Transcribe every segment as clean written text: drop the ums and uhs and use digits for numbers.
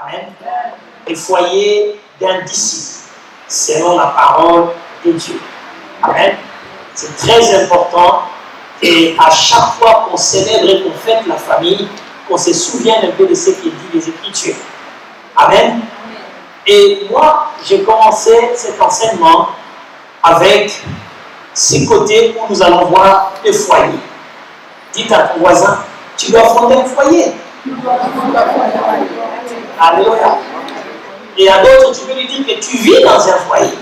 Amen. Le foyer d'un disciple, selon la parole de Dieu. Amen. C'est très important et à chaque fois qu'on célèbre et qu'on fête la famille, qu'on se souvienne un peu de ce qu'il dit les Écritures. Amen. Et moi, j'ai commencé cet enseignement avec ces côtés où nous allons voir le foyer. Dites à ton voisin, tu dois fonder un foyer. Alléluia. Et à d'autres, tu peux lui dire que tu vis dans un foyer.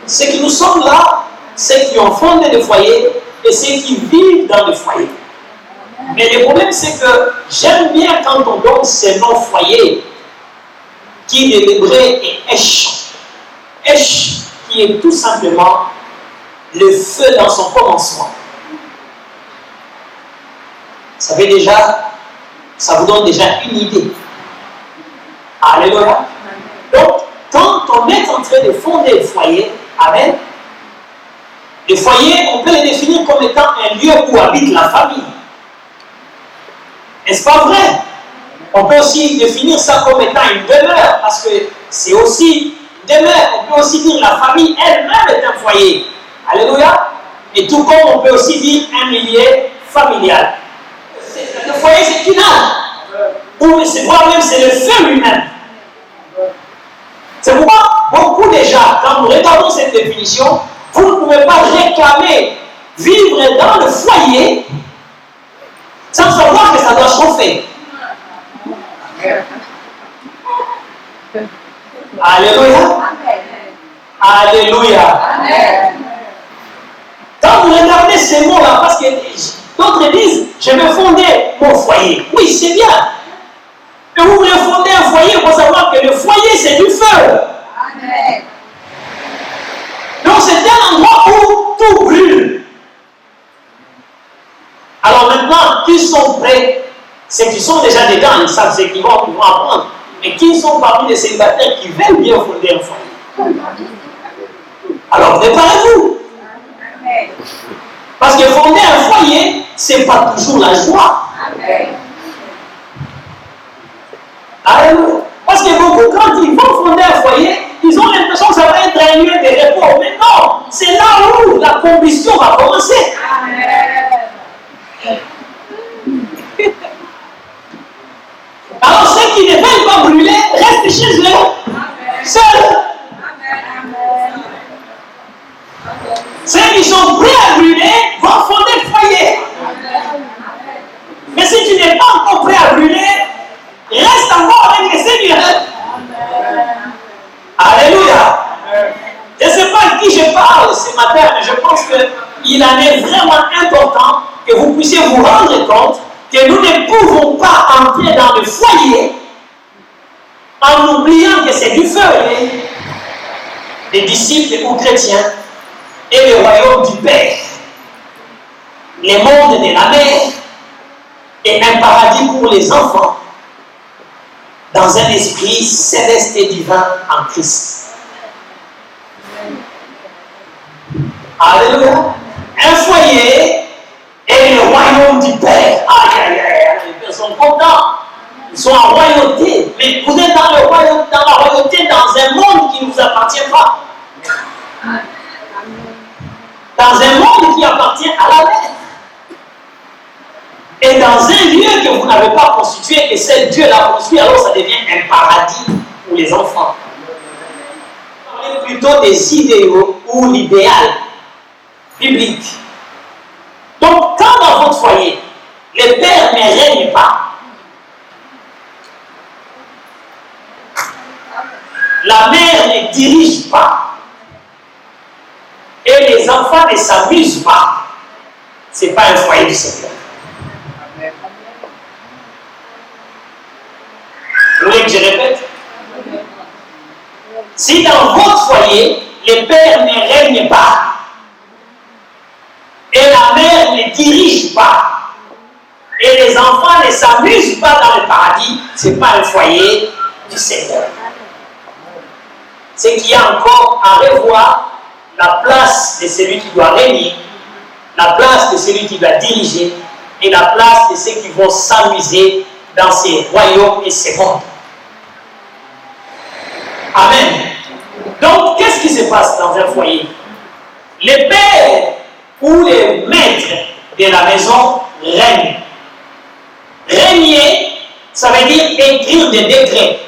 Ceux qui nous sommes là, ceux qui ont fondé le foyer et ceux qui vivent dans le foyer. Mais le problème, c'est que j'aime bien quand on donne ce nom foyer, qui de l'hébreu est Esh. Esh, qui est tout simplement le feu dans son commencement. Ça vous donne déjà une idée. Alléluia. Donc, quand on est en train de fonder le foyer, amen, le foyer, on peut le définir comme étant un lieu où habite la famille. N'est-ce pas vrai? On peut aussi définir ça comme étant une demeure, parce que c'est aussi une demeure. On peut aussi dire la famille elle-même est un foyer. Alléluia. Et tout comme on peut aussi dire un milieu familial. Le foyer, c'est une âme. Ou voire même c'est le feu lui-même. C'est pourquoi beaucoup déjà, quand nous regardons cette définition, vous ne pouvez pas réclamer vivre dans le foyer sans savoir que ça doit chauffer. Alléluia. Alléluia. Quand vous regardez ces mots-là, parce que d'autres disent, je vais fonder mon foyer. Oui, c'est bien. Mais vous voulez fonder un foyer, il faut savoir que le foyer, c'est du feu. Amen. Donc, c'est un endroit où tout brûle. Alors maintenant, qui sont prêts? Ceux qui sont déjà dedans, ils savent ce qu'ils vont apprendre. Mais qui sont parmi les célibataires qui veulent bien fonder un foyer? Alors, préparez-vous. Parce que fonder un foyer, ce n'est pas toujours la joie. Amen. Alléluia. Parce que beaucoup, quand ils vont fonder un foyer, ils ont l'impression que ça va être un lieu de repos. Mais non, c'est là où la combustion va commencer. Amen. Alors ceux qui ne veulent pas brûler, restent chez eux, seuls. Ceux qui sont prêts à brûler vont fonder le foyer. Mais si tu n'es pas encore prêt à brûler, reste encore avec le Seigneur. Alléluia. Je ne sais pas à qui je parle ce matin, mais je pense qu'il en est vraiment important que vous puissiez vous rendre compte que nous ne pouvons pas entrer dans le foyer en oubliant que c'est du feu. Les disciples ou chrétiens et le royaume du Père, le monde de la mère et un paradis pour les enfants dans un esprit céleste et divin en Christ. Alléluia. Un foyer et le royaume du Père. Aïe, aïe, aïe, les pères sont contents. Ils sont en royauté. Mais vous êtes dans la royauté dans un monde qui ne vous appartient pas. Dans un monde qui appartient à la mère. Et dans un lieu que vous n'avez pas constitué, et c'est Dieu l'a construit, alors ça devient un paradis pour les enfants. On parle plutôt des idéaux ou l'idéal biblique. Donc, quand dans votre foyer, le père ne règne pas, la mère ne dirige pas, et les enfants ne s'amusent pas, ce n'est pas un foyer du Seigneur. Vous voulez que je répète? Si dans votre foyer, le père ne règne pas, et la mère ne dirige pas, et les enfants ne s'amusent pas dans le paradis, ce n'est pas un foyer du Seigneur. C'est qu'il y a encore à revoir la place de celui qui doit régner, la place de celui qui doit diriger, et la place de ceux qui vont s'amuser dans ces royaumes et ces mondes. Amen. Donc, qu'est-ce qui se passe dans un foyer? Les pères ou les maîtres de la maison règnent. Régner, ça veut dire écrire des décrets.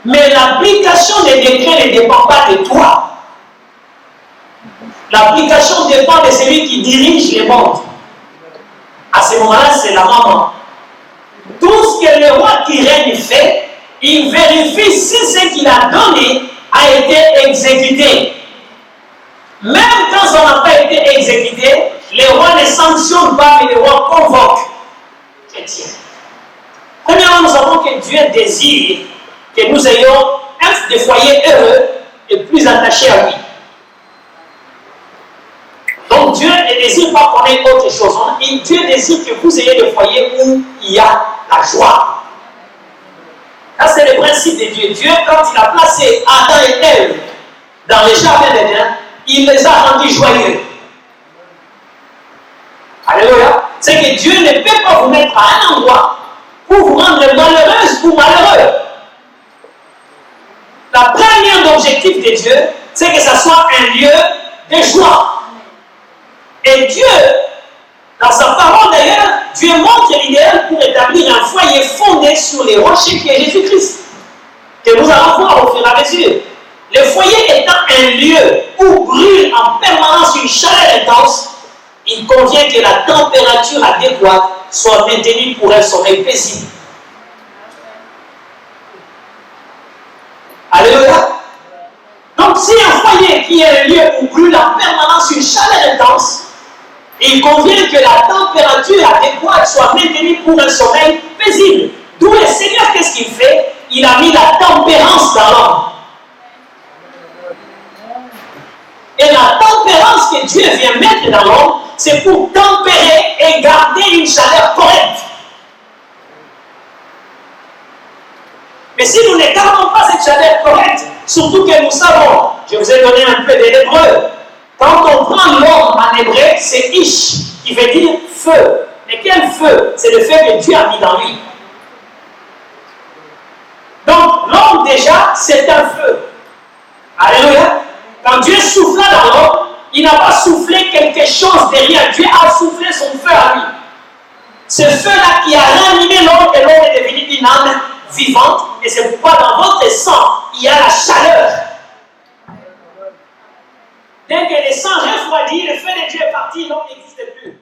Mais l'application des décrets ne dépend pas de toi. L'application dépend de celui qui dirige les mondes. À ce moment-là, c'est la maman. Tout ce que le roi qui règne fait, il vérifie si ce qu'il a donné a été exécuté. Même quand ça n'a pas été exécuté, le roi ne sanctionne pas, mais le roi convoque. Chrétien. Premièrement, nous savons que Dieu désire que nous ayons des foyers heureux et plus attachés à lui. Donc Dieu ne désire pas qu'on ait autre chose. Dieu désire que vous ayez des foyers où il y a la joie. Ça, c'est le principe de Dieu. Dieu, quand il a placé Adam et Ève dans le jardin d'Éden, il les a rendus joyeux. Alléluia. C'est que Dieu ne peut pas vous mettre à un endroit pour vous rendre malheureuse ou malheureux. La première objectif de Dieu, c'est que ça soit un lieu de joie. Et Dieu, dans sa parole d'ailleurs, Dieu montre l'idéal pour établir un foyer fondé sur les rochers qui est Jésus-Christ, que nous allons voir au fur et à mesure. Le foyer étant un lieu où brûle en permanence une chaleur intense, il convient que la température adéquate soit maintenue pour un sommeil paisible. Alléluia. Donc, si un foyer qui est un lieu où brûle en permanence une chaleur intense, il convient que la température adéquate soit maintenue pour un sommeil paisible. D'où le Seigneur, qu'est-ce qu'il fait? Il a mis la tempérance dans l'homme. Et la tempérance que Dieu vient mettre dans l'homme, c'est pour tempérer et garder une chaleur correcte. Mais si nous ne gardons pas cette chaleur correcte, surtout que nous savons, je vous ai donné un peu de l'hébreu, quand on prend l'homme en hébreu, c'est Ish, qui veut dire feu. Mais quel feu? C'est le feu que Dieu a mis dans lui. Donc, l'homme déjà, c'est un feu. Alléluia. Quand Dieu souffla dans l'homme, il n'a pas soufflé quelque chose derrière. Dieu a soufflé son feu à lui. Ce feu-là qui a ranimé l'homme et l'homme est devenu une âme vivante. Et c'est pourquoi dans votre sang, il y a la chaleur. Dès que le sang refroidit, le feu de Dieu est parti, l'homme n'existe plus.